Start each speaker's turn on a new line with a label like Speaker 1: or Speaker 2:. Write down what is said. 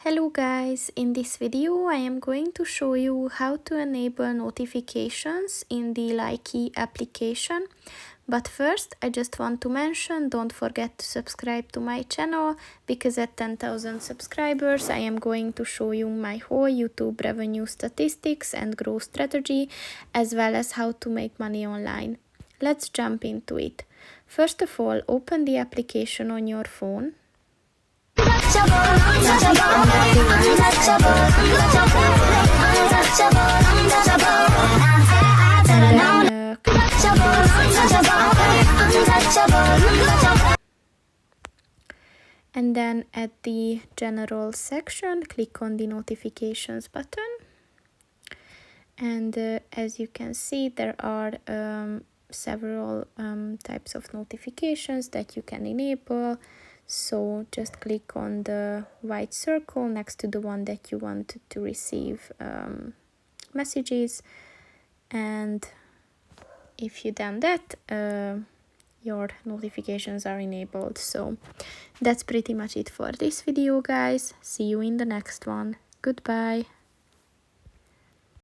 Speaker 1: Hello guys, in this video I am going to show you how to enable notifications in the Likee application. But first I just want to mention, don't forget to subscribe to my channel, because at 10,000 subscribers I am going to show you my whole YouTube revenue statistics and growth strategy, as well as how to make money online. Let's jump into it. First of all, open the application on your phone. And then at the general section, click on the notifications button. And as you can see, there are several types of notifications that you can enable. So just click on the white circle next to the one that you want to receive messages, and if you done that, your notifications are enabled. So that's pretty much it for this video, guys. See you in the next one. Goodbye.